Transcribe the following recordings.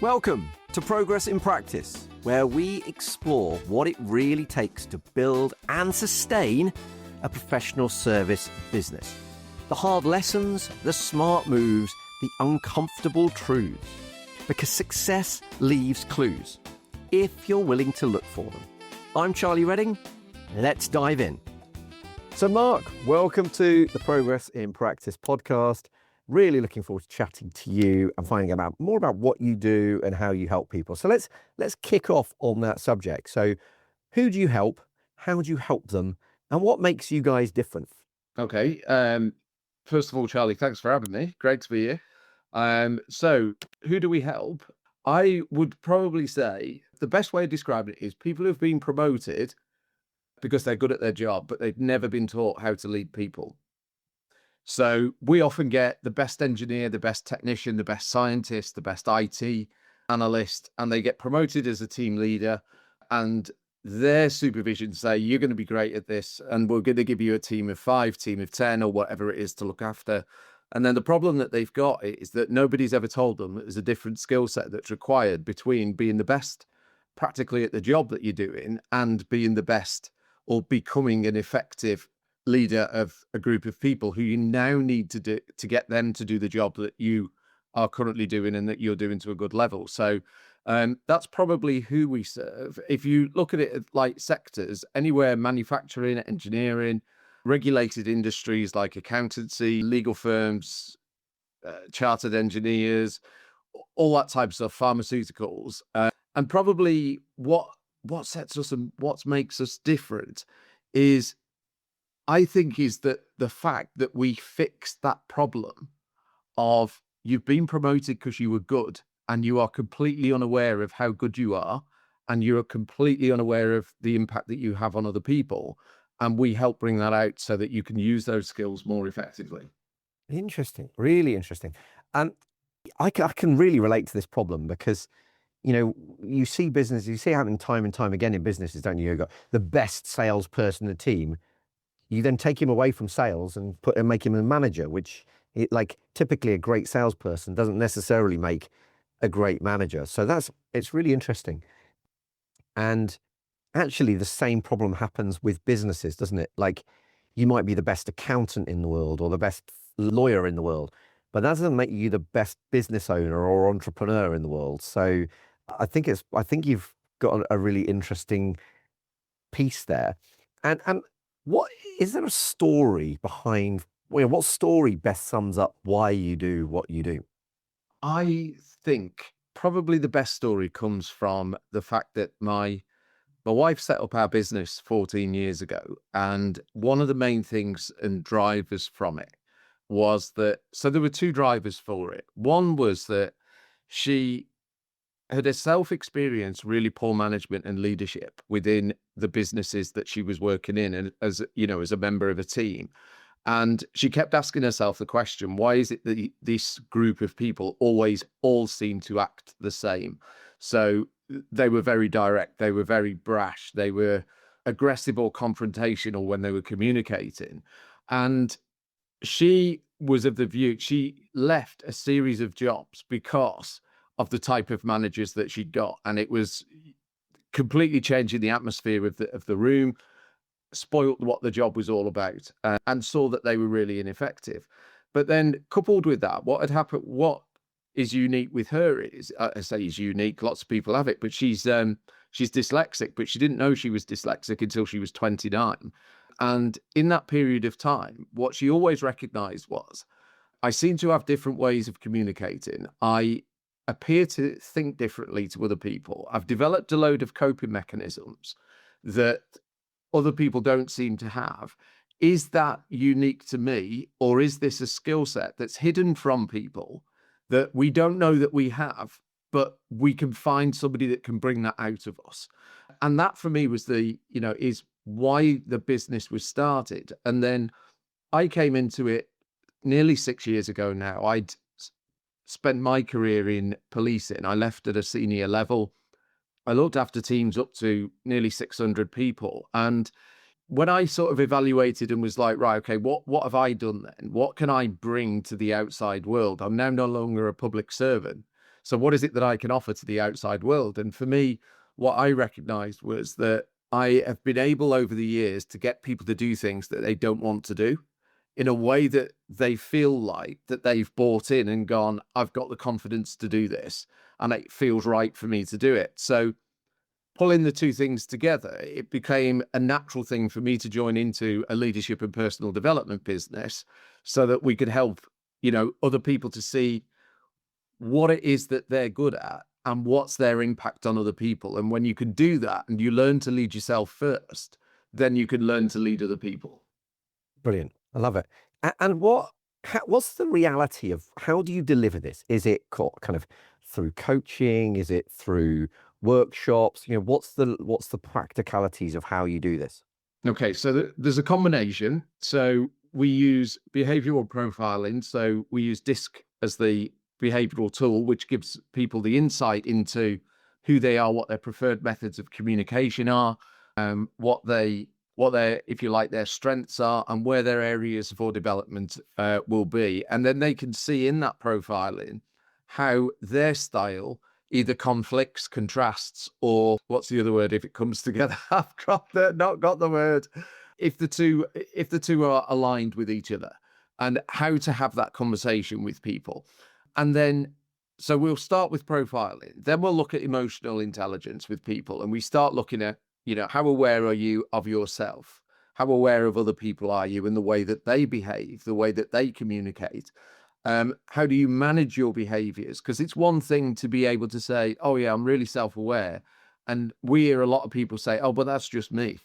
Welcome to Progress in Practice, where we explore what it really takes to build and sustain a professional service business. The hard lessons, the smart moves, the uncomfortable truths. Because success leaves clues, if you're willing to look for them. I'm Charlie Redding. Let's dive in. So Mark, welcome to the Progress in Practice podcast. Really looking forward to chatting to you and finding out more about what you do and how you help people. So let's kick off on that subject. So who do you help? How do you help them? And what makes you guys different? Okay. First of all, Charlie, thanks for having me. Great to be here. So who do we help? I would probably say the best way of describing it is people who've been promoted because they're good at their job, but they've never been taught how to lead people. So we often get the best engineer, the best technician, the best scientist, the best IT analyst, and they get promoted as a team leader, and their supervision say, you're going to be great at this, and we're going to give you a team of 5, team of 10, or whatever it is to look after. And then the problem that they've got is that nobody's ever told them that there's a different skill set that's required between being the best practically at the job that you're doing and being the best or becoming an effective leader of a group of people who you now need to do to get them to do the job that you are currently doing and that you're doing to a good level. So that's probably who we serve. If you look at it like sectors, anywhere manufacturing, engineering, regulated industries like accountancy, legal firms, chartered engineers, all that type of stuff, pharmaceuticals, and probably what sets us and what makes us different is, I think, is that the fact that we fixed that problem of you've been promoted because you were good and you are completely unaware of how good you are and you're completely unaware of the impact that you have on other people. And we help bring that out so that you can use those skills more effectively. Interesting, really interesting. And I can really relate to this problem because, you know, you see business, you see it happening time and time again in businesses, don't you? You've got the best salesperson in the team. You then take him away from sales and make him a manager, which typically a great salesperson doesn't necessarily make a great manager. So it's really interesting. And actually the same problem happens with businesses, doesn't it? Like you might be the best accountant in the world or the best lawyer in the world, but that doesn't make you the best business owner or entrepreneur in the world. So I think you've got a really interesting piece there. And what is there a story behind, what story best sums up why you do what you do? I think probably the best story comes from the fact that my wife set up our business 14 years ago. And one of the main things and drivers from it was that, so there were 2 drivers for it. One was that she had herself experienced really poor management and leadership within the businesses that she was working in, and as a member of a team. And she kept asking herself the question, why is it that this group of people always all seem to act the same? So they were very direct, they were very brash, they were aggressive or confrontational when they were communicating. And she was of the view, she left a series of jobs because of the type of managers that she'd got. And it was completely changing the atmosphere of the room, spoiled what the job was all about, and saw that they were really ineffective. But then coupled with that, what had happened, what is unique with her is, I say is unique, lots of people have it, but she's dyslexic, but she didn't know she was dyslexic until she was 29. And in that period of time, what she always recognized was, I seem to have different ways of communicating. I appear to think differently to other people. I've developed a load of coping mechanisms that other people don't seem to have. Is that unique to me, or is this a skill set that's hidden from people that we don't know that we have, but we can find somebody that can bring that out of us? And that for me was is why the business was started. And then I came into it nearly 6 years ago now. I'd spent my career in policing. I left at a senior level. I looked after teams up to nearly 600 people. And when I sort of evaluated and was like, right, okay, what have I done then? What can I bring to the outside world? I'm now no longer a public servant. So what is it that I can offer to the outside world? And for me, what I recognized was that I have been able over the years to get people to do things that they don't want to do in a way that they feel like that they've bought in and gone, I've got the confidence to do this and it feels right for me to do it. So pulling the two things together, it became a natural thing for me to join into a leadership and personal development business so that we could help, other people to see what it is that they're good at and what's their impact on other people. And when you can do that and you learn to lead yourself first, then you can learn to lead other people. Brilliant. I love it. And what's the reality of how do you deliver this? Is it kind of through coaching? Is it through workshops? What's the practicalities of how you do this? Okay, so there's a combination. So we use behavioral profiling. So we use DISC as the behavioral tool, which gives people the insight into who they are, what their preferred methods of communication are, what their, if you like, their strengths are, and where their areas for development will be. And then they can see in that profiling how their style either conflicts, contrasts, or what's the other word if it comes together? I've not got the word. If the two are aligned with each other, and how to have that conversation with people. And then, so we'll start with profiling. Then we'll look at emotional intelligence with people, and we start looking at, how aware are you of yourself? How aware of other people are you in the way that they behave, the way that they communicate? How do you manage your behaviors? Because it's one thing to be able to say, oh yeah, I'm really self-aware. And we hear a lot of people say, oh, but that's just me.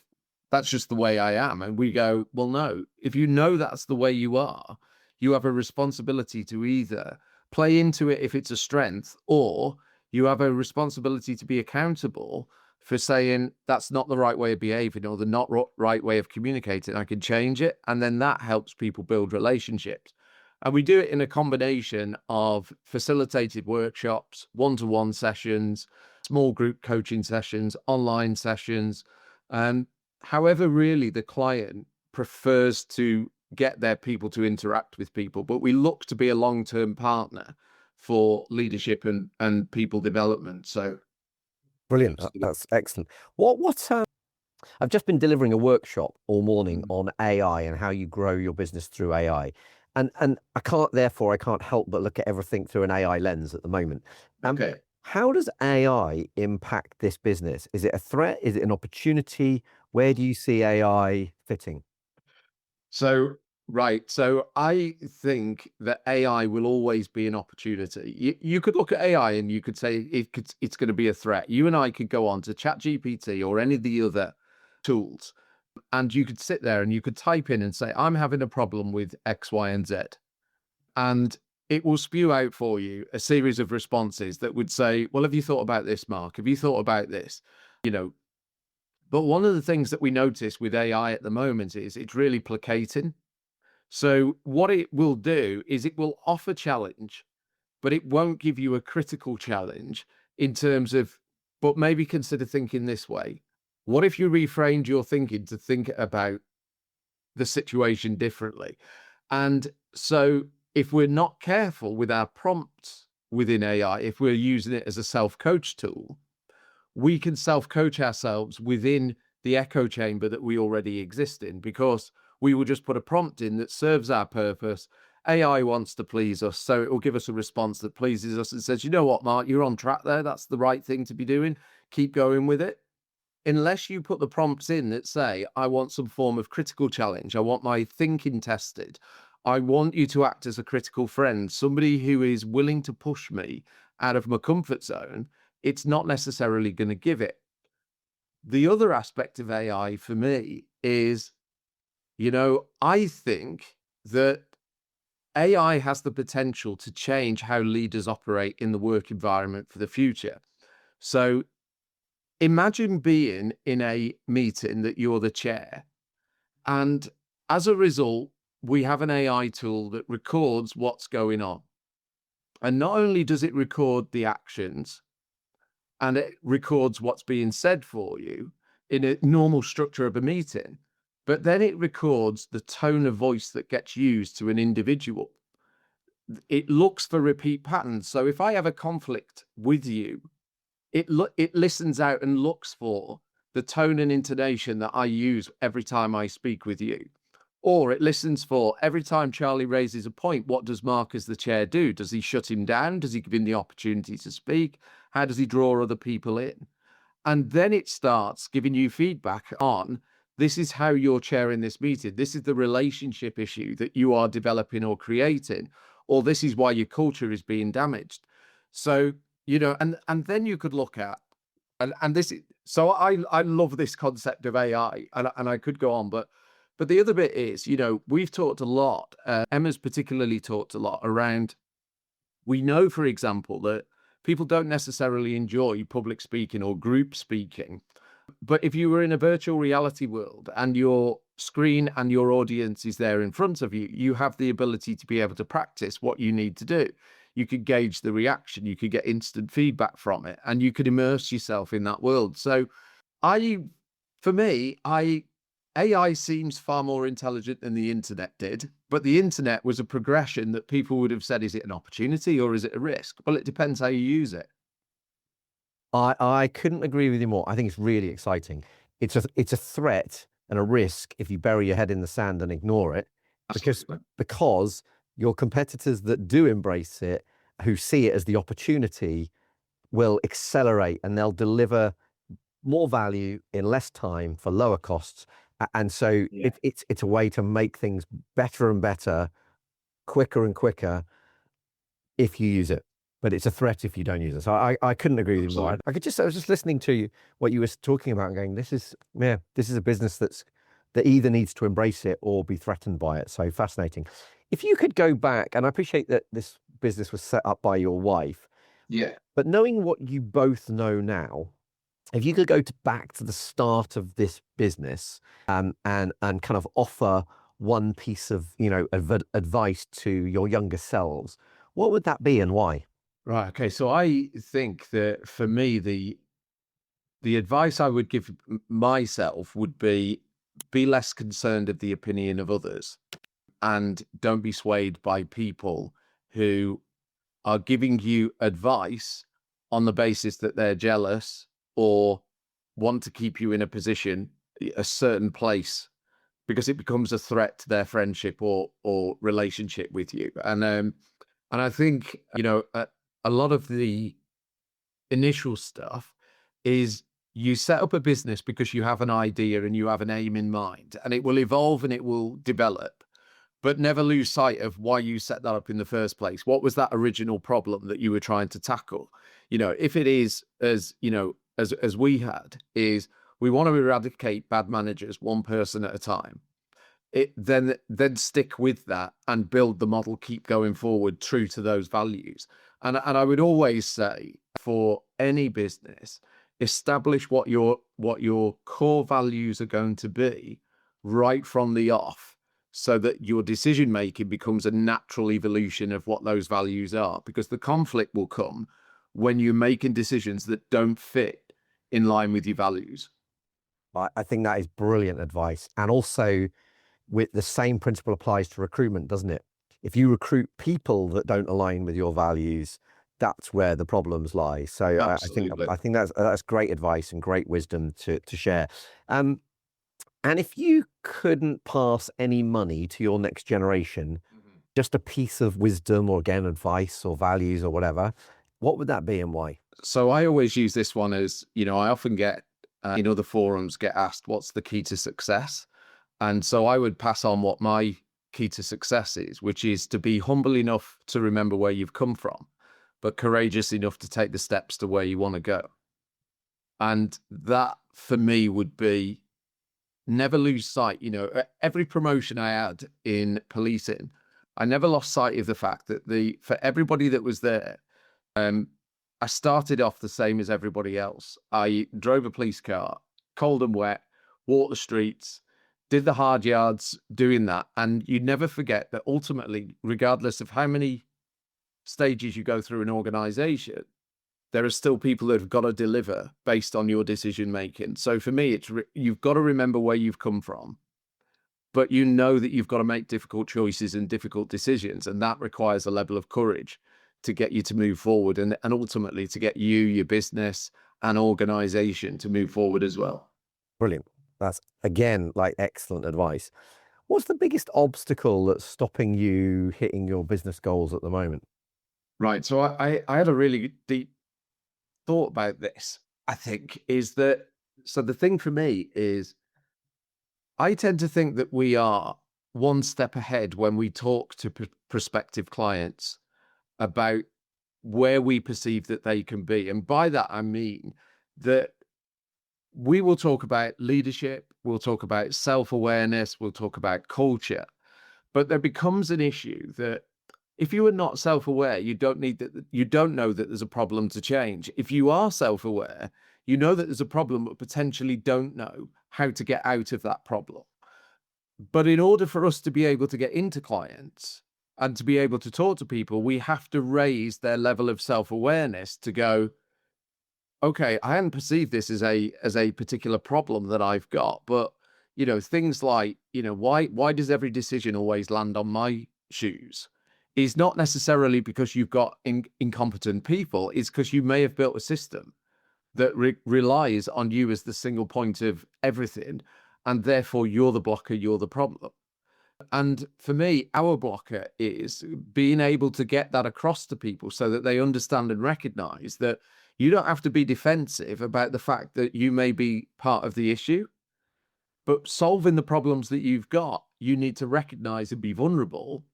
That's just the way I am. And we go, well, no, if you know that's the way you are, you have a responsibility to either play into it if it's a strength, or you have a responsibility to be accountable for saying that's not the right way of behaving or the not right way of communicating. I can change it. And then that helps people build relationships. And we do it in a combination of facilitated workshops, one-to-one sessions, small group coaching sessions, online sessions, and however really the client prefers to get their people to interact with people. But we look to be a long-term partner for leadership and people development. So Brilliant. That's excellent. I've just been delivering a workshop all morning on AI and how you grow your business through AI. And I can't help but look at everything through an AI lens at the moment. Okay. How does AI impact this business? Is it a threat? Is it an opportunity? Where do you see AI fitting? So, right. So I think that AI will always be an opportunity. You could look at AI and you could say it's going to be a threat. You and I could go on to ChatGPT or any of the other tools, and you could sit there and you could type in and say, I'm having a problem with X, Y, and Z. And it will spew out for you a series of responses that would say, well, have you thought about this, Mark? Have you thought about this? You know, but one of the things that we notice with AI at the moment is it's really placating. So what it will do is it will offer challenge, but it won't give you a critical challenge in terms of, but maybe consider thinking this way. What if you reframed your thinking to think about the situation differently? And so if we're not careful with our prompts within AI, if we're using it as a self-coach tool, we can self-coach ourselves within the echo chamber that we already exist in, because we will just put a prompt in that serves our purpose. AI wants to please us, so it will give us a response that pleases us and says, you know what, Mark, you're on track there. That's the right thing to be doing. Keep going with it. Unless you put the prompts in that say, I want some form of critical challenge. I want my thinking tested. I want you to act as a critical friend, somebody who is willing to push me out of my comfort zone. It's not necessarily going to give it. The other aspect of AI for me is, I think that AI has the potential to change how leaders operate in the work environment for the future. So imagine being in a meeting that you're the chair, and as a result, we have an AI tool that records what's going on. And not only does it record the actions, and it records what's being said for you in a normal structure of a meeting, but then it records the tone of voice that gets used to an individual. it looks for repeat patterns. So if I have a conflict with you, it listens out and looks for the tone and intonation that I use every time I speak with you. Or it listens for every time Charlie raises a point, what does Mark as the chair do? Does he shut him down? Does he give him the opportunity to speak? How does he draw other people in? And then it starts giving you feedback on, this is how you're chairing this meeting. This is the relationship issue that you are developing or creating, or this is why your culture is being damaged. So, and then you could look at, and this is, so I love this concept of AI, and I could go on, but the other bit is, we've talked a lot, Emma's particularly talked a lot around, we know, for example, that people don't necessarily enjoy public speaking or group speaking. But if you were in a virtual reality world and your screen and your audience is there in front of you, you have the ability to be able to practice what you need to do. You could gauge the reaction, you could get instant feedback from it, and you could immerse yourself in that world. So for me, AI seems far more intelligent than the internet did, but the internet was a progression that people would have said, is it an opportunity or is it a risk? Well, it depends how you use it. I couldn't agree with you more. I think it's really exciting. It's a threat and a risk if you bury your head in the sand and ignore it, because your competitors that do embrace it, who see it as the opportunity, will accelerate and they'll deliver more value in less time for lower costs. And so it's a way to make things better and better, quicker and quicker if you use it. But it's a threat if you don't use it. So I couldn't agree with you more. I was just listening to you, what you were talking about, and going, this is a business that either needs to embrace it or be threatened by it. So fascinating. If you could go back, and I appreciate that this business was set up by your wife. Yeah. But knowing what you both know now, if you could go back to the start of this business, and kind of offer one piece of advice to your younger selves, what would that be and why? Right. Okay. So I think that for me, the advice I would give myself would be less concerned of the opinion of others, and don't be swayed by people who are giving you advice on the basis that they're jealous or want to keep you in a position, a certain place, because it becomes a threat to their friendship or relationship with you. And I think, a lot of the initial stuff is, you set up a business because you have an idea and you have an aim in mind, and it will evolve and it will develop, but never lose sight of why you set that up in the first place. What was that original problem that you were trying to tackle? If it is, as we had, is we want to eradicate bad managers one person at a time, then stick with that and build the model, keep going forward true to those values. And I would always say, for any business, establish what your core values are going to be right from the off, so that your decision making becomes a natural evolution of what those values are, because the conflict will come when you're making decisions that don't fit in line with your values. I think that is brilliant advice. And also, with the same principle applies to recruitment, doesn't it? If you recruit people that don't align with your values, that's where the problems lie. So I think that's great advice and great wisdom to share. And if you couldn't pass any money to your next generation, just a piece of wisdom or, again, advice or values or whatever, what would that be and why? So I always use this one as, I often get in other forums get asked, what's the key to success? And so I would pass on what my key to success is, which is to be humble enough to remember where you've come from, but courageous enough to take the steps to where you want to go. And that for me would be, never lose sight. Every promotion I had in policing, I never lost sight of the fact that for everybody that was there, I started off the same as everybody else. I drove a police car, cold and wet, walked the streets, did the hard yards doing that. And you never forget that ultimately, regardless of how many stages you go through an organization, there are still people that have got to deliver based on your decision making. So for me, you've got to remember where you've come from, but you know that you've got to make difficult choices and difficult decisions. And that requires a level of courage to get you to move forward and ultimately to get you, your business and organization to move forward as well. Brilliant. That's again like excellent advice. What's the biggest obstacle that's stopping you hitting your business goals at the moment? Right. So I had a really deep thought about this, I think, is that so the thing for me is I tend to think that we are one step ahead when we talk to prospective clients about where we perceive that they can be. And by that, I mean that we will talk about leadership, we'll talk about self-awareness, we'll talk about culture, but there becomes an issue that if you are not self-aware, you don't know that there's a problem to change. If you are self-aware, you know that there's a problem, but potentially don't know how to get out of that problem. But in order for us to be able to get into clients and to be able to talk to people, we have to raise their level of self-awareness to go, okay, I hadn't perceived this as a particular problem that I've got, but things like, why does every decision always land on my shoes? Is not necessarily because you've got incompetent people. It's because you may have built a system that relies on you as the single point of everything, and therefore you're the blocker, you're the problem. And for me, our blocker is being able to get that across to people so that they understand and recognize that you don't have to be defensive about the fact that you may be part of the issue, but solving the problems that you've got, you need to recognize and be vulnerable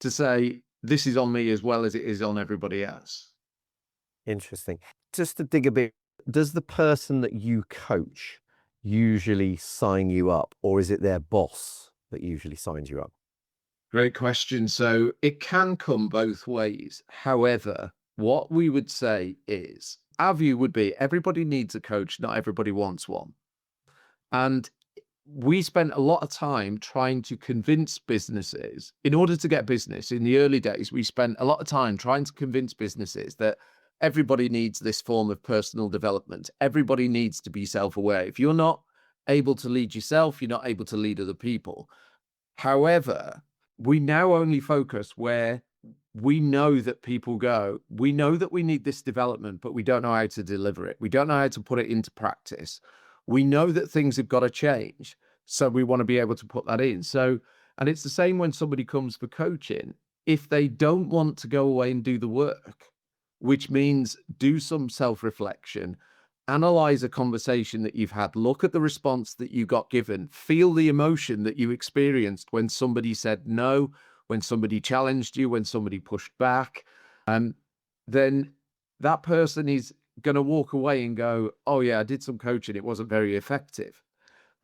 to say, this is on me as well as it is on everybody else. Interesting. Just to dig a bit, does the person that you coach usually sign you up, or is it their boss that usually signs you up? Great question. So it can come both ways. However, what we would say is our view would be everybody needs a coach, not everybody wants one. And we spent a lot of time trying to convince businesses in order to get business. In the early days, we spent a lot of time trying to convince businesses that everybody needs this form of personal development. Everybody needs to be self-aware. If you're not able to lead yourself, you're not able to lead other people. However, we now only focus where we know that people go, we know that we need this development, but we don't know how to deliver it. We don't know how to put it into practice. We know that things have got to change. So we want to be able to put that in. So, and it's the same when somebody comes for coaching. If they don't want to go away and do the work, which means do some self-reflection, analyze a conversation that you've had, look at the response that you got given, feel the emotion that you experienced when somebody said no, when somebody challenged you, when somebody pushed back, then that person is going to walk away and go, oh yeah, I did some coaching, it wasn't very effective.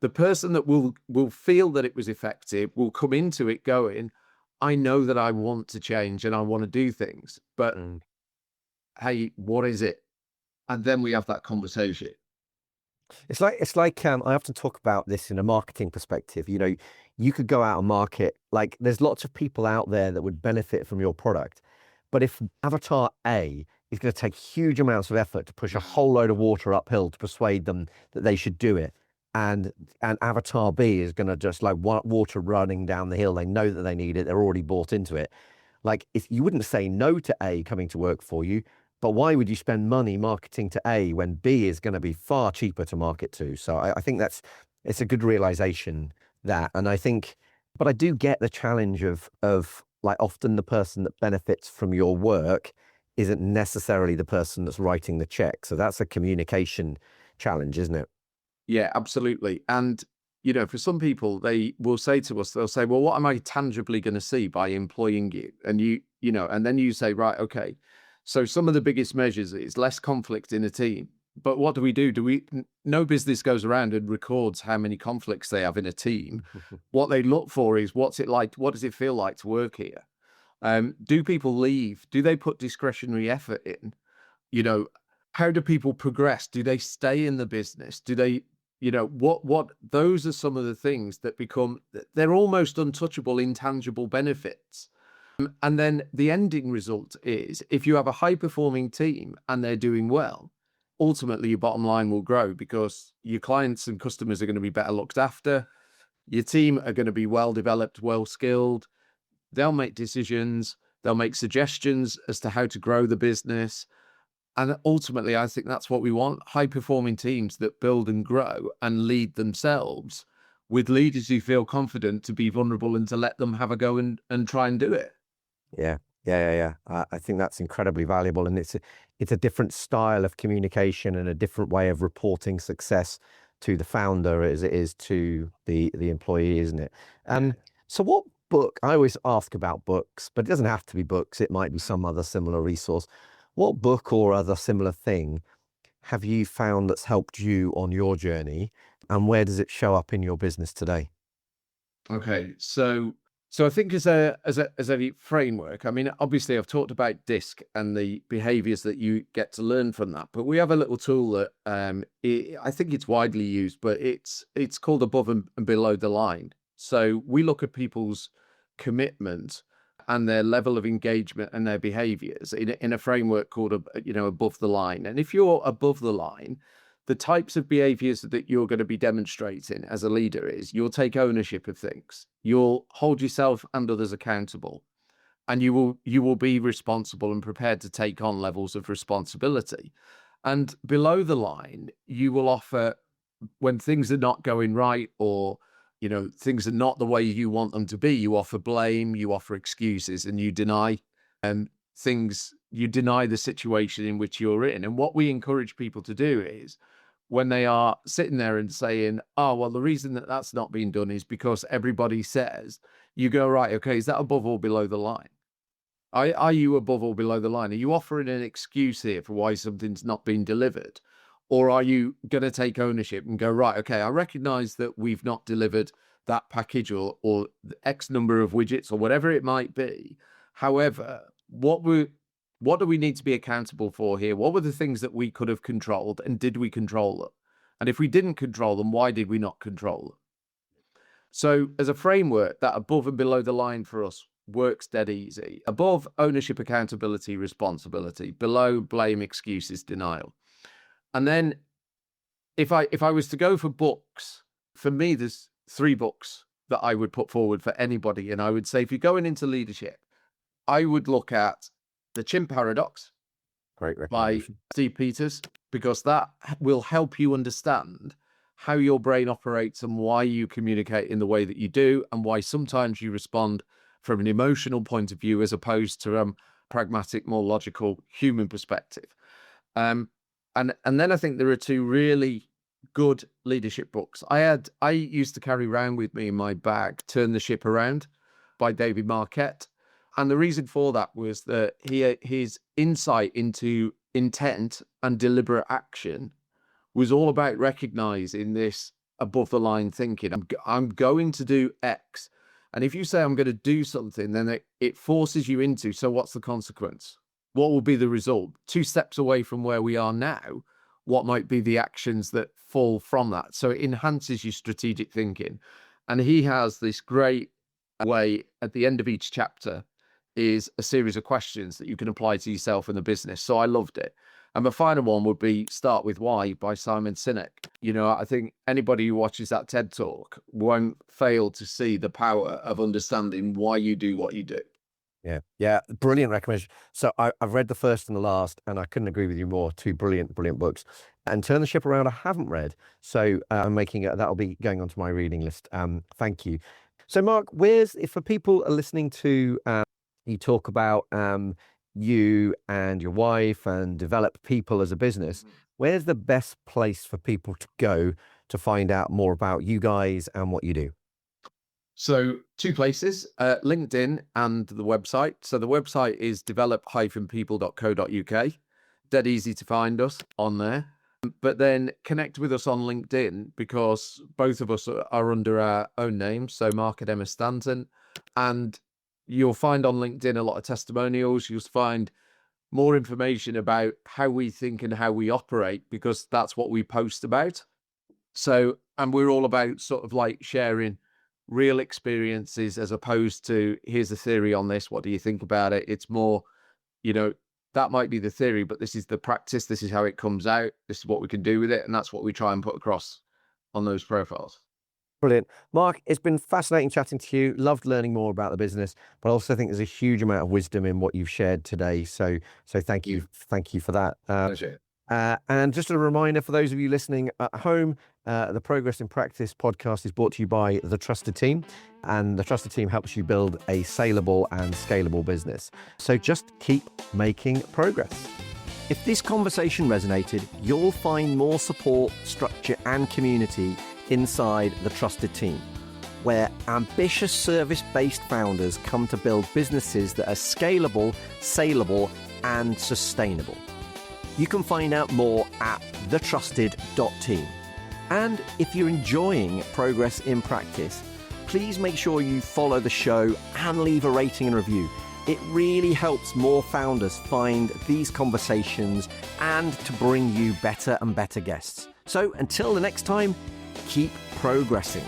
The person that will feel that it was effective will come into it going, I know that I want to change and I want to do things, but hey, what is it? And then we have that conversation. It's like I often talk about this in a marketing perspective. You could go out and market, like there's lots of people out there that would benefit from your product. But if avatar A is going to take huge amounts of effort to push a whole load of water uphill to persuade them that they should do it, and avatar B is going to just like water running down the hill, they know that they need it, they're already bought into it. Like if you wouldn't say no to A coming to work for you, but why would you spend money marketing to A when B is going to be far cheaper to market to? So I think it's a good realization that, and I think, but I do get the challenge of like often the person that benefits from your work isn't necessarily the person that's writing the check. So that's a communication challenge, isn't it? Yeah, absolutely. And, for some people, they will say to us, they'll say, well, what am I tangibly going to see by employing you? And and then you say, right, okay. So some of the biggest measures is less conflict in a team. But what do? No business goes around and records how many conflicts they have in a team. What they look for is what's it like? What does it feel like to work here? Do people leave? Do they put discretionary effort in? How do people progress? Do they stay in the business? Do they, what, those are some of the things that they're almost untouchable, intangible benefits. And then the ending result is if you have a high performing team and they're doing well, ultimately your bottom line will grow because your clients and customers are going to be better looked after. Your team are going to be well developed, well skilled. They'll make decisions. They'll make suggestions as to how to grow the business. And ultimately, I think that's what we want, high performing teams that build and grow and lead themselves, with leaders who feel confident to be vulnerable and to let them have a go and try and do it. Yeah, yeah. I think that's incredibly valuable, and it's a different style of communication and a different way of reporting success to the founder as it is to the employee, isn't it? Yeah. So what book? I always ask about books, but it doesn't have to be books. It might be some other similar resource. What book or other similar thing have you found that's helped you on your journey, and where does it show up in your business today? Okay, so I think as a framework, I mean, obviously I've talked about DISC and the behaviors that you get to learn from that, but we have a little tool that I think it's widely used, but it's called above and below the line. So we look at people's commitment and their level of engagement and their behaviors in a framework called above the line. And if you're above the line, the types of behaviors that you're going to be demonstrating as a leader is you'll take ownership of things, you'll hold yourself and others accountable, and you will be responsible and prepared to take on levels of responsibility. And below the line, you will offer, when things are not going right, or things are not the way you want them to be, you offer blame, you offer excuses, and you deny things, you deny the situation in which you're in. And what we encourage people to do is, when they are sitting there and saying, oh, well, the reason that that's not being done is because everybody says, you go, right, okay, is that above or below the line? Are you above or below the line? Are you offering an excuse here for why something's not being delivered? Or are you going to take ownership and go, right, okay, I recognize that we've not delivered that package or X number of widgets or whatever it might be. However, what do we need to be accountable for here? What were the things that we could have controlled, and did we control them? And if we didn't control them, why did we not control them? So as a framework, that above and below the line for us works dead easy. Above, ownership, accountability, responsibility. Below, blame, excuses, denial. And then if I was to go for books, for me, there's 3 books that I would put forward for anybody. And I would say, if you're going into leadership, I would look at The Chimp Paradox Great by recommendation. Steve Peters, because that will help you understand how your brain operates and why you communicate in the way that you do, and why sometimes you respond from an emotional point of view as opposed to a pragmatic, more logical human perspective. And then I think there are 2 really good leadership books. I used to carry around with me in my bag Turn the Ship Around by David Marquette. And the reason for that was that his insight into intent and deliberate action was all about recognizing this above the line thinking. I'm going to do X. And if you say I'm going to do something, then it forces you into, so what's the consequence? What will be the result? 2 steps away from where we are now, what might be the actions that fall from that? So it enhances your strategic thinking. And he has this great way at the end of each chapter is a series of questions that you can apply to yourself and the business. So I loved it. And the final one would be Start With Why by Simon Sinek. I think anybody who watches that TED Talk won't fail to see the power of understanding why you do what you do. Yeah. Brilliant recommendation. So I've read the first and the last, and I couldn't agree with you more. 2 brilliant books. And Turn the Ship Around, I haven't read. So I'm making it, that'll be going onto my reading list. Thank you. So Mark, if for people are listening to you talk about you and your wife and develop people as a business, where's the best place for people to go to find out more about you guys and what you do? So 2 places, LinkedIn and the website. So the website is develop-people.co.uk. Dead easy to find us on there. But then connect with us on LinkedIn, because both of us are under our own names. So Mark and Emma Stanton. And you'll find on LinkedIn a lot of testimonials. You'll find more information about how we think and how we operate, because that's what we post about. So, and we're all about sort of like sharing real experiences as opposed to, here's the theory on this, what do you think about it? It's more, that might be the theory, but this is the practice, this is how it comes out, this is what we can do with it, and that's what we try and put across on those profiles. Brilliant. Mark, it's been fascinating chatting to you. Loved learning more about the business, but I also think there's a huge amount of wisdom in what you've shared today. So thank you. Thank you for that. Pleasure. And just a reminder for those of you listening at home, the Progress in Practice podcast is brought to you by The Trusted Team. And The Trusted Team helps you build a saleable and scalable business. So just keep making progress. If this conversation resonated, you'll find more support, structure, and community inside The Trusted Team, where ambitious service-based founders come to build businesses that are scalable, saleable, and sustainable. You can find out more at thetrusted.team. And if you're enjoying Progress in Practice, please make sure you follow the show and leave a rating and review. It really helps more founders find these conversations and to bring you better and better guests. So until the next time, keep progressing.